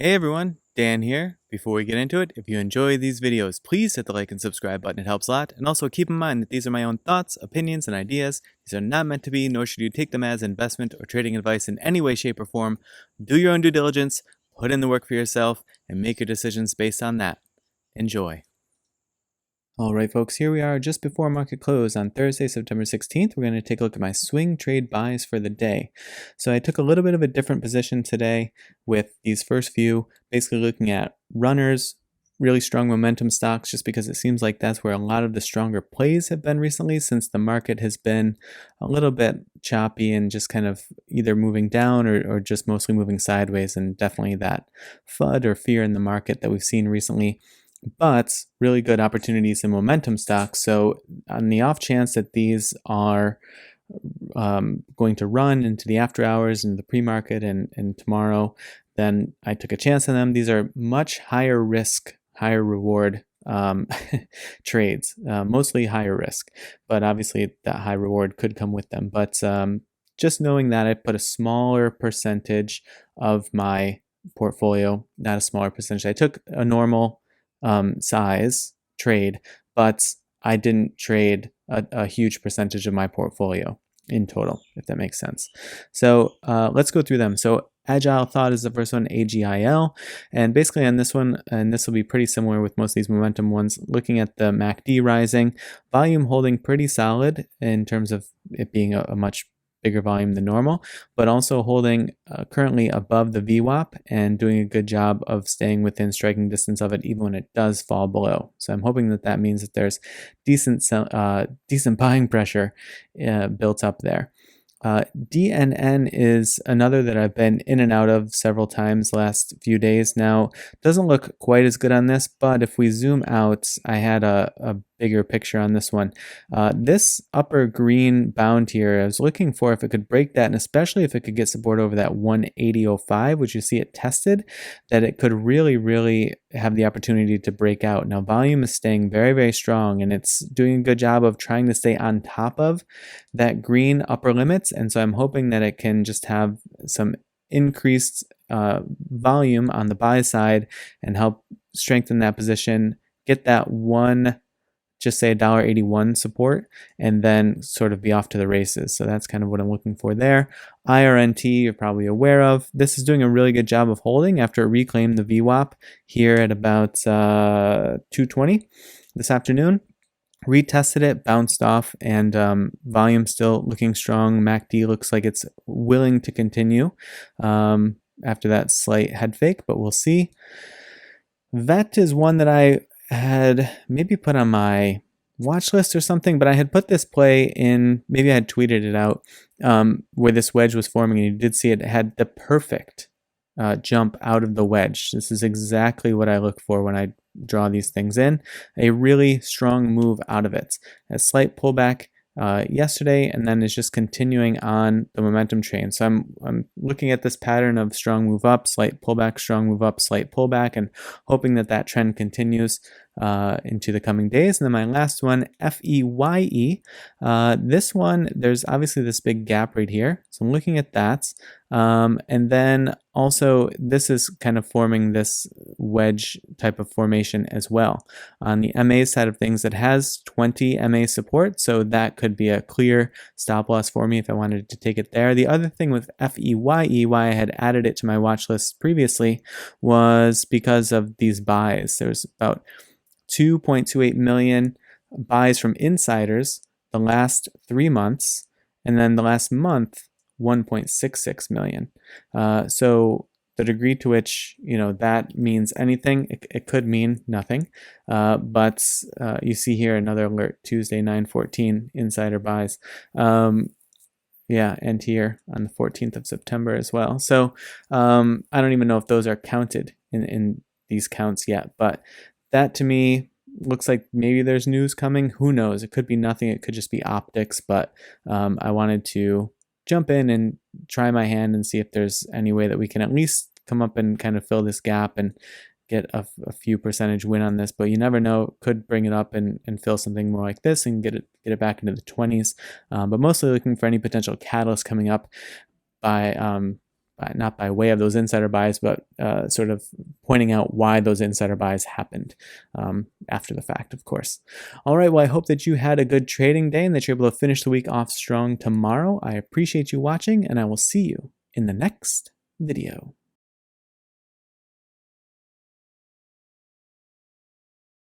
Hey everyone, Dan here. Before we get into it, if you enjoy these videos, please hit the like and subscribe button. It helps a lot. And also keep in mind that these are my own thoughts, opinions, and ideas. These are not meant to be, nor should you take them as investment or trading advice in any way, shape, or form. Do your own due diligence, put in the work for yourself, and make your decisions based on that. Enjoy. Alright folks, here we are just before market close on Thursday, September 16th. We're going to take a look at my swing trade buys for the day. So I took a little bit of a different position today with these first few, basically looking at runners, really strong momentum stocks, just because it seems like that's where a lot of the stronger plays have been recently, since the market has been a little bit choppy and just kind of either moving down or just mostly moving sideways, and definitely that FUD or fear in the market that we've seen recently. But really good opportunities in momentum stocks. So on the off chance that these are going to run into the after hours and the pre-market and tomorrow, then I took a chance on them. These are much higher risk, higher reward trades, mostly higher risk, but obviously that high reward could come with them. But just knowing that, I put a smaller percentage of my portfolio, not a smaller percentage. I took a normal size trade, but I didn't trade a huge percentage of my portfolio in total, if that makes sense. So let's go through them. So Agile Thought is the first one, AGIL. And basically on this one, and this will be pretty similar with most of these momentum ones, looking at the MACD rising, volume holding pretty solid in terms of it being a much bigger volume than normal, but also holding currently above the VWAP and doing a good job of staying within striking distance of it even when it does fall below. So I'm hoping that that means that there's decent buying pressure built up there. DNN is another that I've been in and out of several times the last few days now. Doesn't look quite as good on this, but if we zoom out, I had a bigger picture on this one. This upper green bound here, I was looking for if it could break that, and especially if it could get support over that 180.05, which you see it tested, that it could really have the opportunity to break out. Now volume is staying very strong, and it's doing a good job of trying to stay on top of that green upper limits, and so I'm hoping that it can just have some increased volume on the buy side and help strengthen that position, get that one, just say $1.81 support, and then sort of be off to the races. So that's kind of what I'm looking for there. IRNT, you're probably aware of. This is doing a really good job of holding after it reclaimed the VWAP here at about 220 this afternoon. Retested it, bounced off, and volume still looking strong. MACD looks like it's willing to continue after that slight head fake, but we'll see. That is one that I had maybe put on my watch list or something, but I had put this play in, maybe I had tweeted it out, where this wedge was forming, and you did see it had the perfect jump out of the wedge. This is exactly what I look for when I draw these things in. A really strong move out of it. A slight pullback yesterday, and then is just continuing on the momentum train. So I'm looking at this pattern of strong move up, slight pullback, strong move up, slight pullback, and hoping that that trend continues into the coming days. And then my last one, FEYE. This one, there's obviously this big gap right here. So I'm looking at that. And then also this is kind of forming this wedge type of formation as well. On the MA side of things, it has 20 MA support, so that could be a clear stop loss for me if I wanted to take it there. The other thing with FEYE, why I had added it to my watch list previously, was because of these buys. There's about 2.28 million buys from insiders the last 3 months, and then the last month 1.66 million. So the degree to which that means anything, it could mean nothing. But you see here another alert, Tuesday 9/14 insider buys. Yeah, and here on the 14th of September as well. So I don't even know if those are counted in these counts yet, but that to me looks like maybe there's news coming. Who knows? It could be nothing. It could just be optics, but I wanted to jump in and try my hand and see if there's any way that we can at least come up and kind of fill this gap and get a few percentage win on this. But you never know, could bring it up and fill something more like this and get it back into the 20s. But mostly looking for any potential catalyst coming up by not by way of those insider buys, but sort of pointing out why those insider buys happened after the fact, of course. All right, well, I hope that you had a good trading day and that you're able to finish the week off strong tomorrow. I appreciate you watching, and I will see you in the next video.